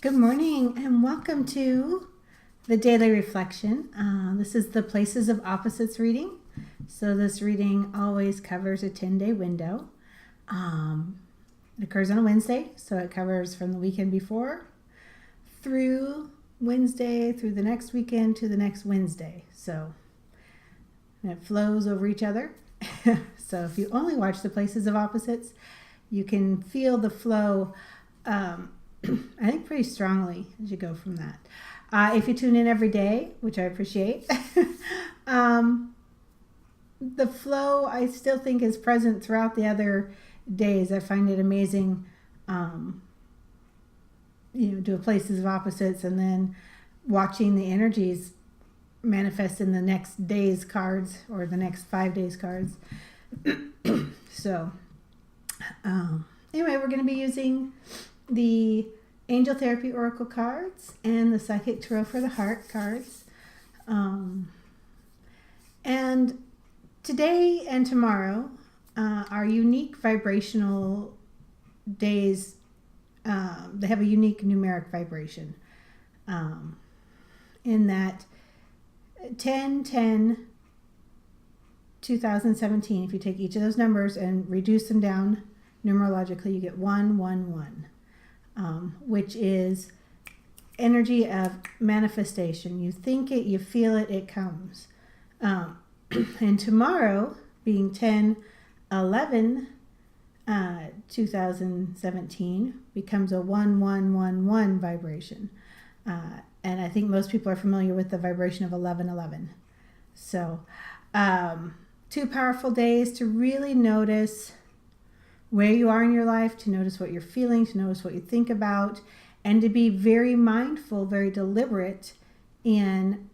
Good morning and welcome to the Daily Reflection. This is the Places of Opposites reading. So this reading always covers a 10-day window. It occurs on a Wednesday, so it covers from the weekend before through Wednesday, through the next weekend to the next Wednesday. So it flows over each other. So if you only watch the Places of Opposites, you can feel the flow I think pretty strongly as you go from that. If you tune in every day, which I appreciate, the flow I still think is present throughout the other days. I find it amazing, do a Places of Opposites and then watching the energies manifest in the next day's cards or the next 5 days cards. So anyway, we're going to be using the Angel Therapy Oracle cards and the Psychic Tarot for the Heart cards. And today and tomorrow are unique vibrational days. They have a unique numeric vibration in that 10-10-2017, if you take each of those numbers and reduce them down numerologically, you get 111. Which is energy of manifestation. You think it, you feel it, it comes. And tomorrow, being 10-11-2017, becomes a 1111 vibration. And I think most people are familiar with the vibration of 1111. So, 2 powerful days to really notice where you are in your life, to notice what you're feeling, to notice what you think about, and to be very mindful, very deliberate in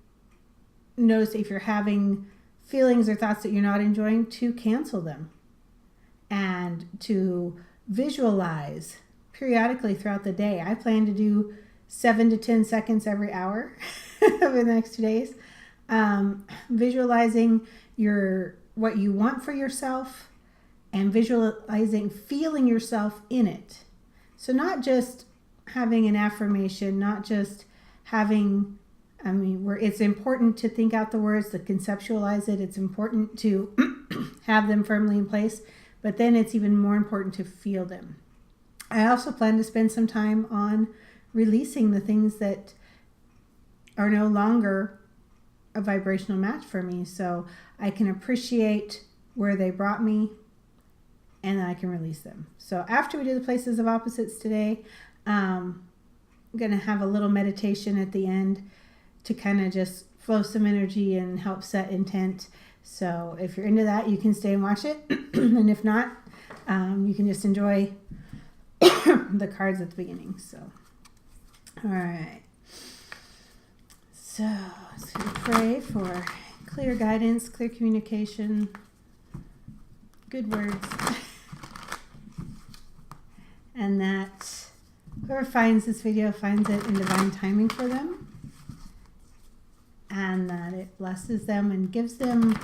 notice if you're having feelings or thoughts that you're not enjoying, to cancel them and to visualize periodically throughout the day. I plan to do 7 to 10 seconds every hour over the next 2 days, visualizing what you want for yourself, and visualizing, feeling yourself in it. So not just having an affirmation, not just having, where it's important to think out the words, to conceptualize it. It's important to have them firmly in place, but then it's even more important to feel them. I also plan to spend some time on releasing the things that are no longer a vibrational match for me, so I can appreciate where they brought me, and then I can release them. So after we do the Places of Opposites today, I'm going to have a little meditation at the end to kind of just flow some energy and help set intent. So if you're into that, you can stay and watch it. And if not, you can just enjoy the cards at the beginning. So, all right. So let's pray for clear guidance, clear communication, good words. And that whoever finds this video finds it in divine timing for them, and that it blesses them and gives them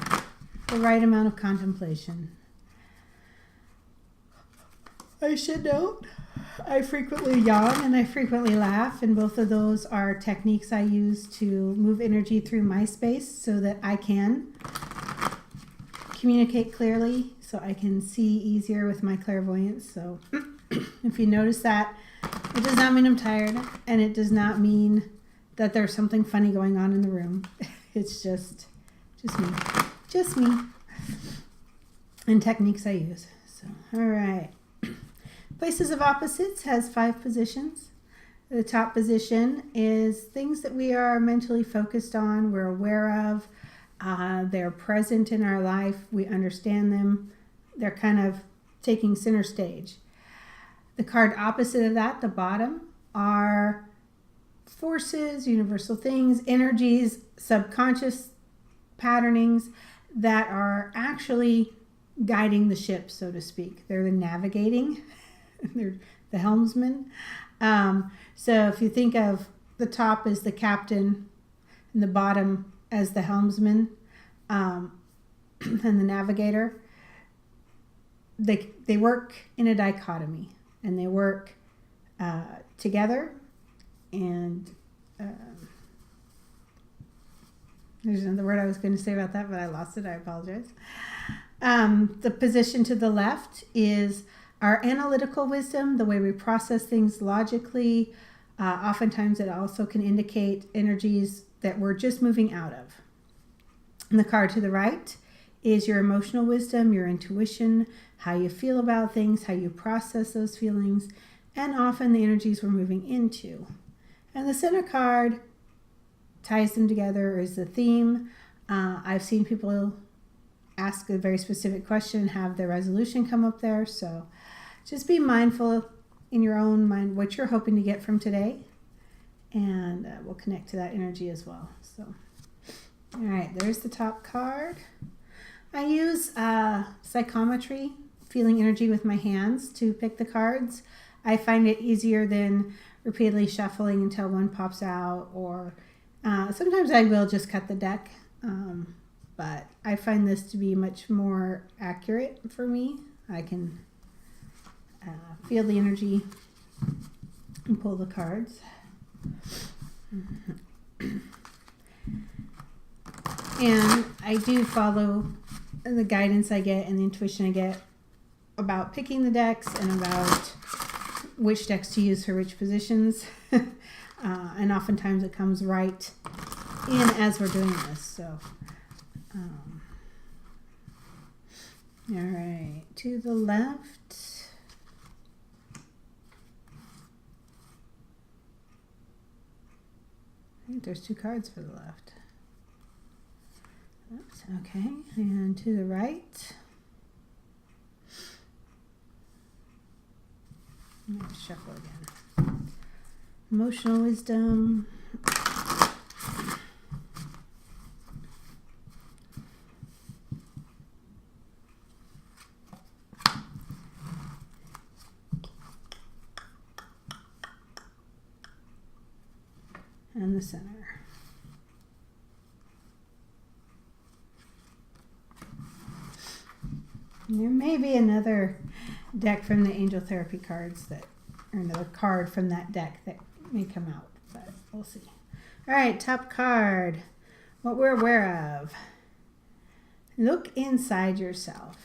the right amount of contemplation. I should note, I frequently yawn and I frequently laugh, and both of those are techniques I use to move energy through my space so that I can communicate clearly, so I can see easier with my clairvoyance. So if you notice that, it does not mean I'm tired, and it does not mean that there's something funny going on in the room. It's just me, and techniques I use. So, all right. Places of Opposites has 5 positions. The top position is things that we are mentally focused on, we're aware of, they're present in our life, we understand them, they're kind of taking center stage. The card opposite of that, the bottom, are forces, universal things, energies, subconscious patternings that are actually guiding the ship, so to speak. They're the navigating, they're the helmsman. So if you think of the top as the captain and the bottom as the helmsman and the navigator, they work in a dichotomy, and they work together And there's another word I was going to say about that, but I lost it. I apologize. The position to the left is our analytical wisdom, the way we process things logically. Oftentimes it also can indicate energies that we're just moving out of. And the card to the right is your emotional wisdom, your intuition, how you feel about things, how you process those feelings, and often the energies we're moving into. And the center card ties them together, is the theme. I've seen people ask a very specific question, have their resolution come up there. So just be mindful in your own mind what you're hoping to get from today. And we'll connect to that energy as well. So, all right, there's the top card. I use psychometry, feeling energy with my hands to pick the cards. I find it easier than repeatedly shuffling until one pops out, or sometimes I will just cut the deck, but I find this to be much more accurate for me. I can feel the energy and pull the cards. And I do follow the guidance I get and the intuition I get about picking the decks and about which decks to use for which positions. And oftentimes it comes right in as we're doing this. So, all right, to the left. I think there's two cards for the left. Oops, okay, and to the right. Let me shuffle again. Emotional wisdom. And the center. There may be another deck from the angel therapy cards that, or another card from that deck that may come out, but we'll see. All right, top card. What we're aware of. Look inside yourself.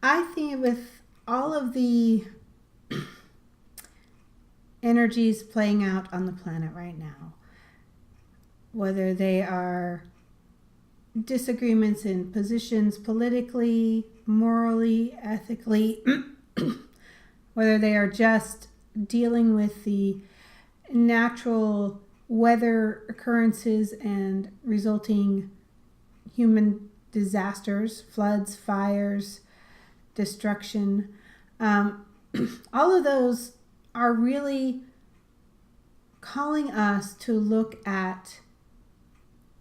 I think with all of the energies playing out on the planet right now, whether they are disagreements in positions politically, morally, ethically, whether they are just dealing with the natural weather occurrences and resulting human disasters, floods, fires, destruction, all of those are really calling us to look at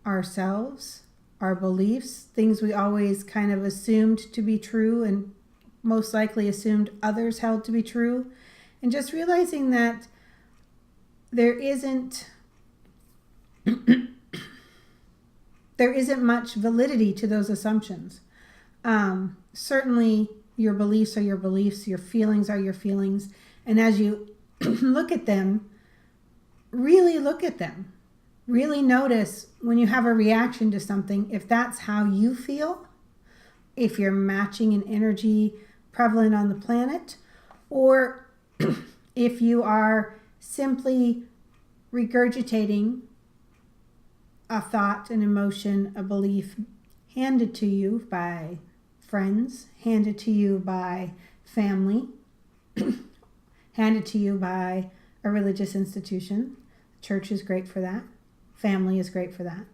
ourselves, our beliefs, things we always kind of assumed to be true and most likely assumed others held to be true, and just realizing that there isn't much validity to those assumptions. Certainly your beliefs are your beliefs, your feelings are your feelings, and as you look at them, really look at them. Really notice when you have a reaction to something, if that's how you feel, if you're matching an energy prevalent on the planet, or if you are simply regurgitating a thought, an emotion, a belief handed to you by friends, handed to you by family, handed to you by a religious institution. Church is great for that. Family is great for that.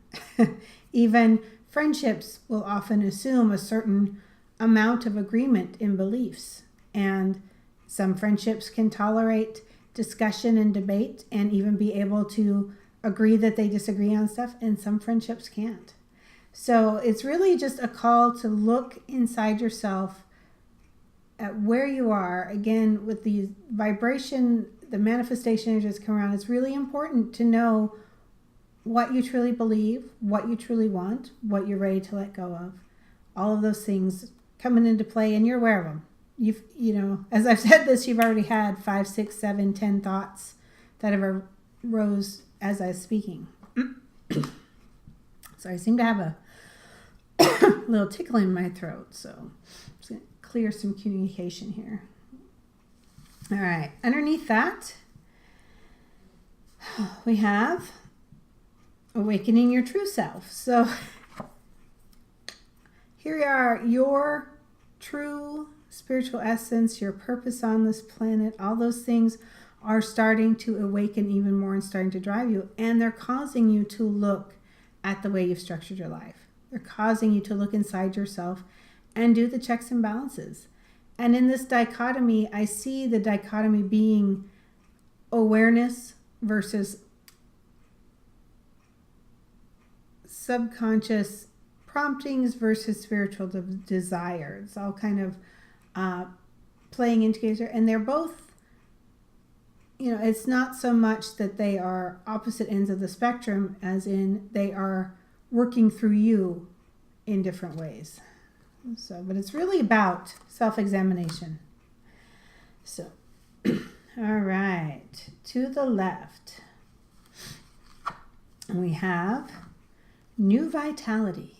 Even friendships will often assume a certain amount of agreement in beliefs. And some friendships can tolerate discussion and debate and even be able to agree that they disagree on stuff, and some friendships can't. So it's really just a call to look inside yourself at where you are. Again, with the vibration, the manifestation energies come around, it's really important to know what you truly believe, what you truly want, what you're ready to let go of. All of those things coming into play, and you're aware of them. as I've said this, you've already had 5, 6, 7, 10 thoughts that have arose as I was speaking. So I seem to have a little tickle in my throat, so I'm just going to clear some communication here. All right, underneath that, we have awakening your true self. So here we are, your true spiritual essence, your purpose on this planet, all those things are starting to awaken even more and starting to drive you, and they're causing you to look at the way you've structured your life. They're causing you to look inside yourself and do the checks and balances. And in this dichotomy, I see the dichotomy being awareness versus subconscious promptings versus spiritual desire. It's all kind of playing into together, and they're both, it's not so much that they are opposite ends of the spectrum as in they are working through you in different ways. So, but it's really about self-examination. So, all right, to the left, we have new vitality.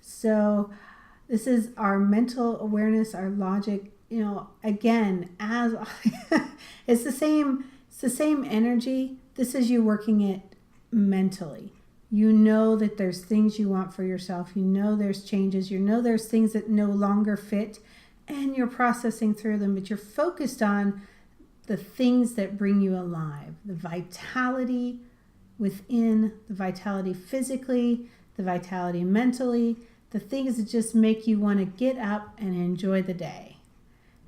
So this is our mental awareness, our logic, again, as it's the same energy. This is you working it mentally. You know that there's things you want for yourself. You know there's changes. You know there's things that no longer fit, and you're processing through them, but you're focused on the things that bring you alive. The vitality within, the vitality physically, the vitality mentally, the things that just make you want to get up and enjoy the day.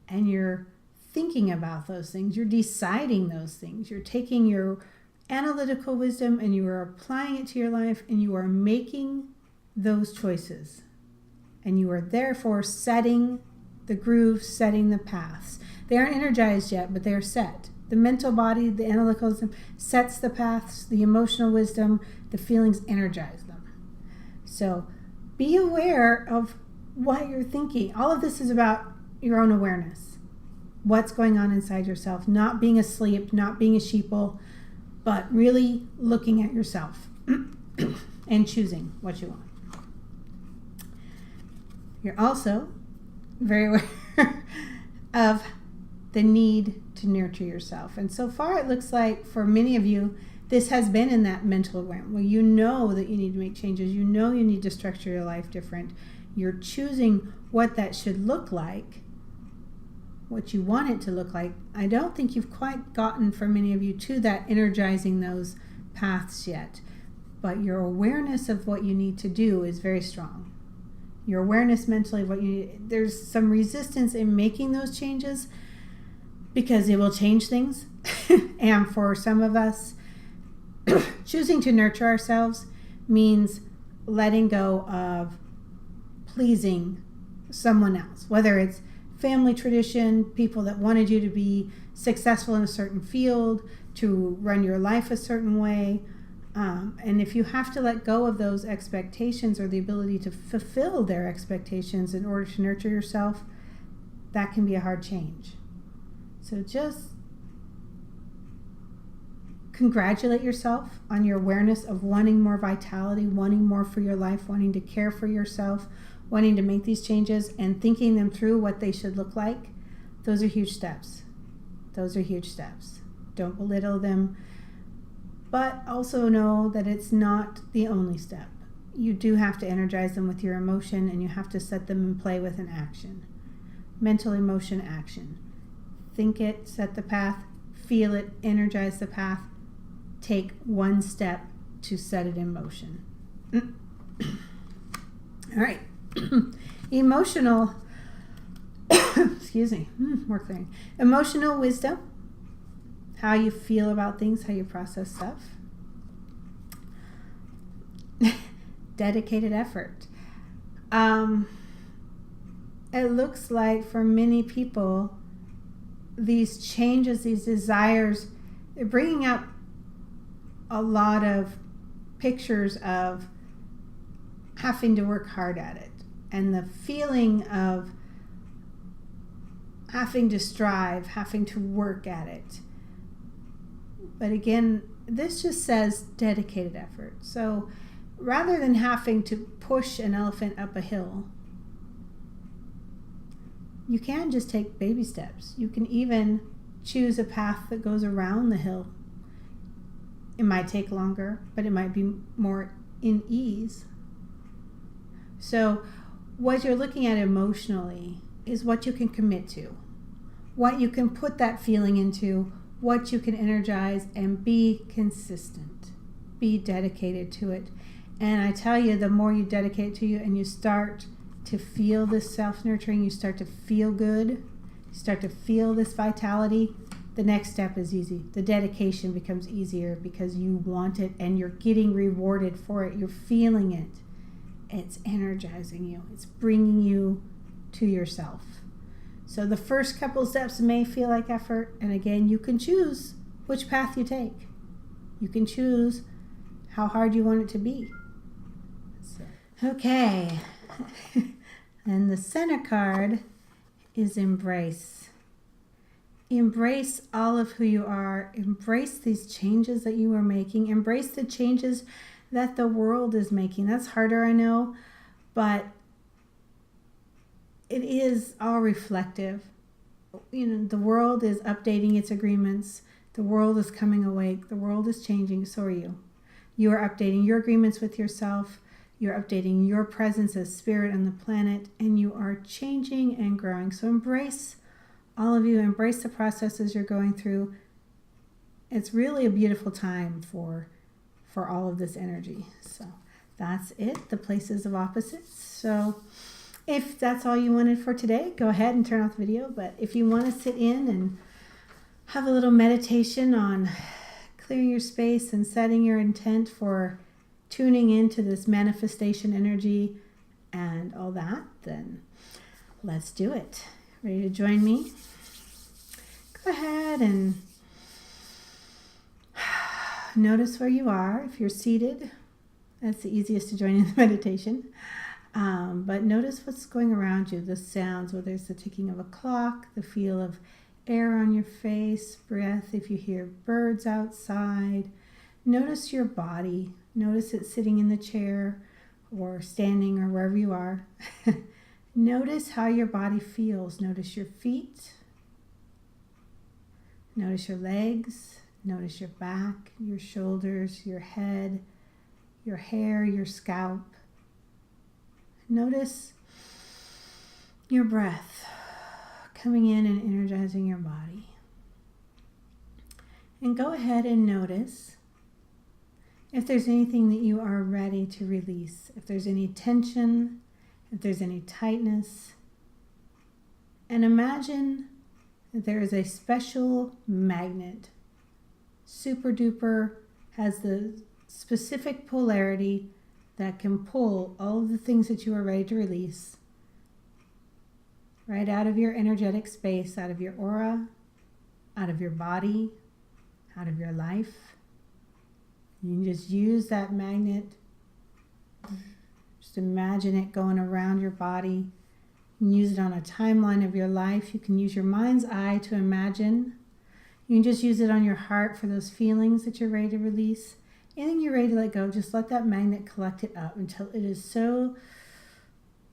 And you're thinking about those things. You're deciding those things. You're taking your analytical wisdom and you are applying it to your life, and you are making those choices. And you are therefore setting the grooves, setting the paths. They aren't energized yet, but they are set. The mental body, the analytical wisdom sets the paths, the emotional wisdom, the feelings energize them. So be aware of what you're thinking. All of this is about your own awareness. What's going on inside yourself, not being asleep, not being a sheeple, but really looking at yourself and choosing what you want. You're also very aware of the need to nurture yourself. And so far it looks like for many of you, this has been in that mental realm where you know that you need to make changes. You know you need to structure your life different. You're choosing what that should look like, what you want it to look like. I don't think you've quite gotten, for many of you, to that energizing those paths yet. But your awareness of what you need to do is very strong. Your awareness mentally of what you need. There's some resistance in making those changes because it will change things. And for some of us, choosing to nurture ourselves means letting go of pleasing someone else, whether it's family tradition, people that wanted you to be successful in a certain field, to run your life a certain way. And if you have to let go of those expectations or the ability to fulfill their expectations in order to nurture yourself, that can be a hard change. So just congratulate yourself on your awareness of wanting more vitality, wanting more for your life, wanting to care for yourself, wanting to make these changes and thinking them through what they should look like. Those are huge steps. Those are huge steps. Don't belittle them, but also know that it's not the only step. You do have to energize them with your emotion, and you have to set them in play with an action. Mental, emotion, action. Think it, set the path, feel it, energize the path. Take one step to set it in motion. All right. Emotional, excuse me, more clearing. Emotional wisdom, how you feel about things, how you process stuff. Dedicated effort. It looks like for many people, these changes, these desires, they're bringing up a lot of pictures of having to work hard at it. And the feeling of having to strive, having to work at it. But again, this just says dedicated effort. So rather than having to push an elephant up a hill, you can just take baby steps. You can even choose a path that goes around the hill. It might take longer, but it might be more in ease. So what you're looking at emotionally is what you can commit to, what you can put that feeling into, what you can energize, and be consistent. Be dedicated to it. And I tell you, the more you dedicate to you and you start to feel this self-nurturing, you start to feel good, you start to feel this vitality, the next step is easy. The dedication becomes easier because you want it and you're getting rewarded for it. You're feeling it. It's energizing you. It's bringing you to yourself. So the first couple steps may feel like effort. And again, you can choose which path you take. You can choose how hard you want it to be. Okay. And the center card is embrace. Embrace all of who you are. Embrace these changes that you are making. Embrace the changes that the world is making. That's harder, I know, but it is all reflective. You know, the world is updating its agreements. The world is coming awake. The world is changing. So are you. You are updating your agreements with yourself. You're updating your presence as spirit on the planet, and you are changing and growing. So embrace all of you. Embrace the processes you're going through. It's really a beautiful time for all of this energy. So that's it, the places of opposites. So if that's all you wanted for today, go ahead and turn off the video. But if you want to sit in and have a little meditation on clearing your space and setting your intent for tuning into this manifestation energy and all that, then let's do it. Ready to join me? Go ahead and notice where you are. If you're seated, that's the easiest to join in the meditation. But notice what's going around you, the sounds, whether it's the ticking of a clock, the feel of air on your face, breath, if you hear birds outside. Notice your body. Notice it sitting in the chair or standing or wherever you are. Notice how your body feels. Notice your feet. Notice your legs. Notice your back, your shoulders, your head, your hair, your scalp. Notice your breath coming in and energizing your body. And go ahead and notice if there's anything that you are ready to release, if there's any tension, if there's any tightness. And imagine that there is a special magnet, super duper, has the specific polarity that can pull all of the things that you are ready to release right out of your energetic space, out of your aura, out of your body, out of your life. You can just use that magnet. Just imagine it going around your body. You can use it on a timeline of your life. You can use your mind's eye to imagine. You can just use it on your heart for those feelings that you're ready to release. Anything you're ready to let go, just let that magnet collect it up until it is so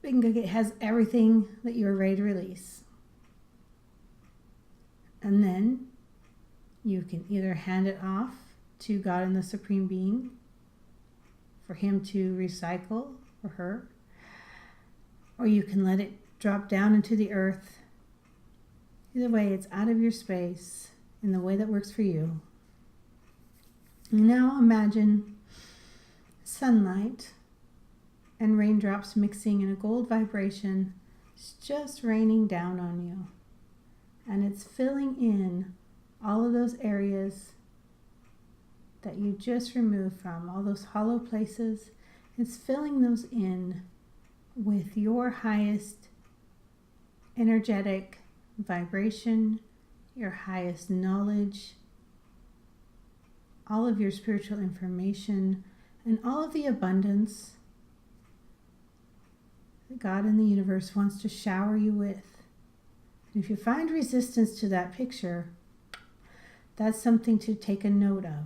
big, it has everything that you're ready to release. And then you can either hand it off to God and the Supreme Being for Him to recycle, or her, or you can let it drop down into the earth. Either way, it's out of your space in the way that works for you. Now imagine sunlight and raindrops mixing in a gold vibration. It's just raining down on you. And it's filling in all of those areas that you just removed from, all those hollow places. It's filling those in with your highest energetic vibration, your highest knowledge, all of your spiritual information, and all of the abundance that God and the universe wants to shower you with. And if you find resistance to that picture, that's something to take a note of.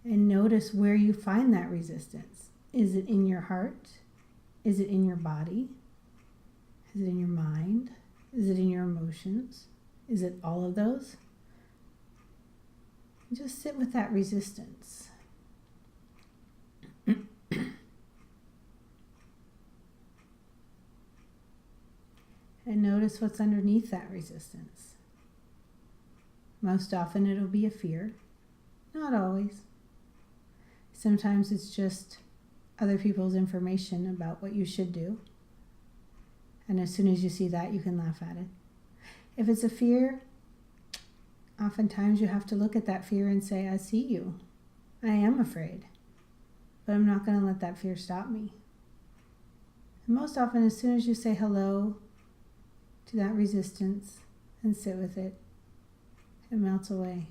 And notice where you find that resistance. Is it in your heart? Is it in your body? Is it in your mind? Is it in your emotions? Is it all of those? Just sit with that resistance. And notice what's underneath that resistance. Most often it'll be a fear. Not always. Sometimes it's just other people's information about what you should do. And as soon as you see that, you can laugh at it. If it's a fear, oftentimes you have to look at that fear and say, I see you. I am afraid. But I'm not going to let that fear stop me. And most often, as soon as you say hello to that resistance and sit with it, it melts away.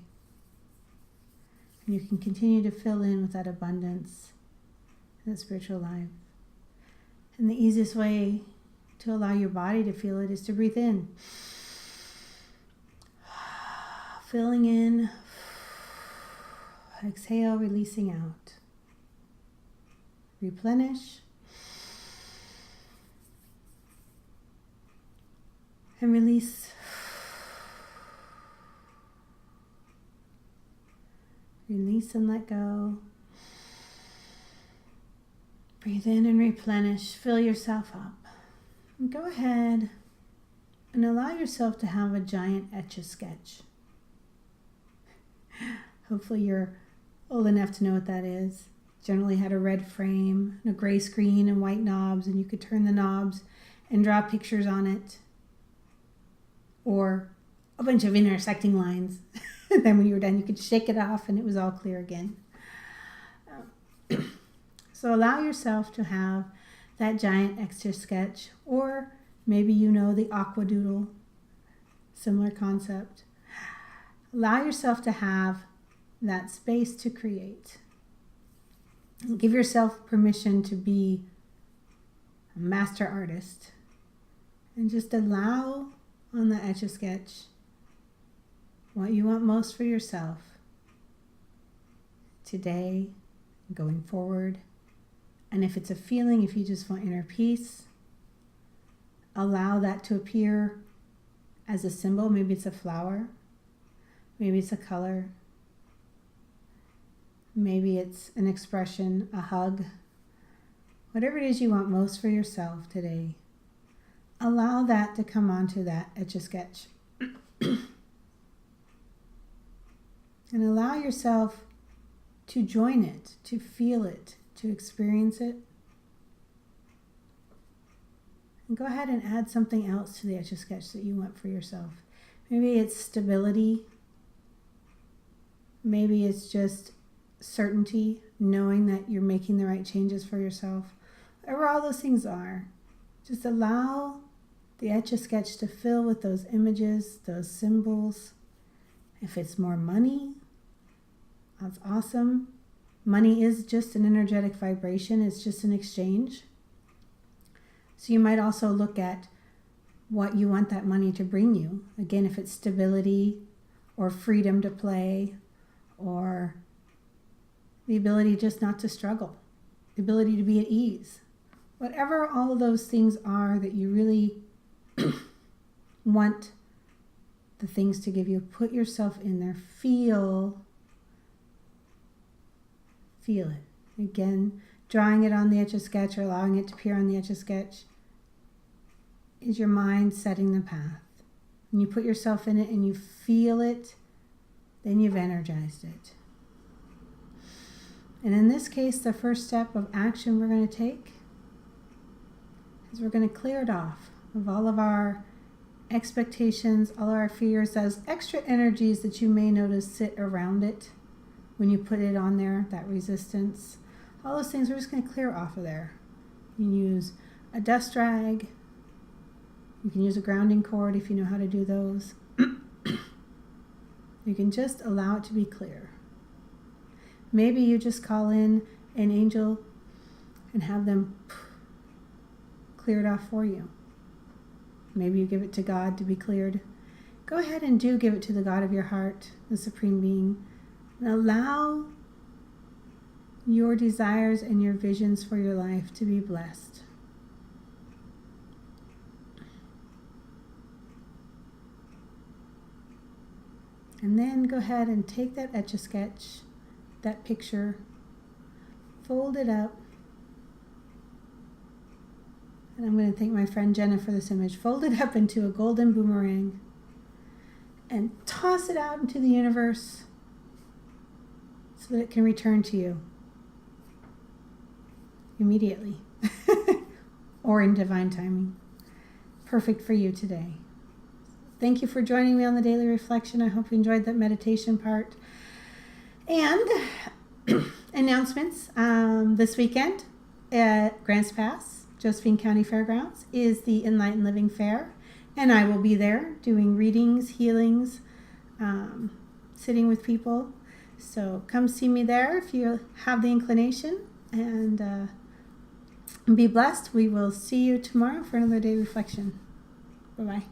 And you can continue to fill in with that abundance and that spiritual life. And the easiest way to allow your body to feel it is to breathe in. Filling in. Exhale, releasing out. Replenish. And release. Release and let go. Breathe in and replenish. Fill yourself up. And go ahead and allow yourself to have a giant Etch-a-Sketch. Hopefully you're old enough to know what that is. Generally had a red frame, and a gray screen, and white knobs, and you could turn the knobs and draw pictures on it. Or a bunch of intersecting lines. And then when you were done, you could shake it off and it was all clear again. So allow yourself to have that giant Etch-a-Sketch, or maybe you know the Aquadoodle, similar concept. Allow yourself to have that space to create. Give yourself permission to be a master artist, and just allow on the Etch-a-Sketch what you want most for yourself today, going forward. And if it's a feeling, if you just want inner peace, allow that to appear as a symbol. Maybe it's a flower, maybe it's a color, maybe it's an expression, a hug. Whatever it is you want most for yourself today, allow that to come onto that Etch-a-Sketch. And allow yourself to join it, to feel it, to experience it. And go ahead and add something else to the Etch-a-Sketch that you want for yourself. Maybe it's stability. Maybe it's just certainty, knowing that you're making the right changes for yourself. Whatever all those things are, just allow the Etch-a-Sketch to fill with those images, those symbols. If it's more money, that's awesome. Money is just an energetic vibration. It's just an exchange. So you might also look at what you want that money to bring you. Again, if it's stability or freedom to play, or the ability just not to struggle, the ability to be at ease. Whatever all of those things are that you really want the things to give you, put yourself in there. Feel it. Again, drawing it on the Etch-a-Sketch or allowing it to appear on the Etch-a-Sketch is your mind setting the path. When you put yourself in it and you feel it, then you've energized it. And in this case, the first step of action we're going to take is we're going to clear it off of all of our expectations, all our fears, those extra energies that you may notice sit around it when you put it on there, that resistance. All those things we're just going to clear off of there. You can use a dust rag. You can use a grounding cord if you know how to do those. You can just allow it to be clear. Maybe you just call in an angel and have them clear it off for you. Maybe you give it to God to be cleared. Go ahead and do give it to the God of your heart, the Supreme Being. And allow your desires and your visions for your life to be blessed. And then go ahead and take that Etch-a-Sketch, that picture, fold it up. And I'm going to thank my friend Jenna for this image. Fold it up into a golden boomerang and toss it out into the universe so that it can return to you immediately or in divine timing. Perfect for you today. Thank you for joining me on the Daily Reflection. I hope you enjoyed that meditation part. And announcements. This weekend at Grants Pass, Josephine County Fairgrounds, is the Enlightened Living Fair. And I will be there doing readings, healings, sitting with people. So come see me there if you have the inclination. And be blessed. We will see you tomorrow for another Daily Reflection. Bye-bye.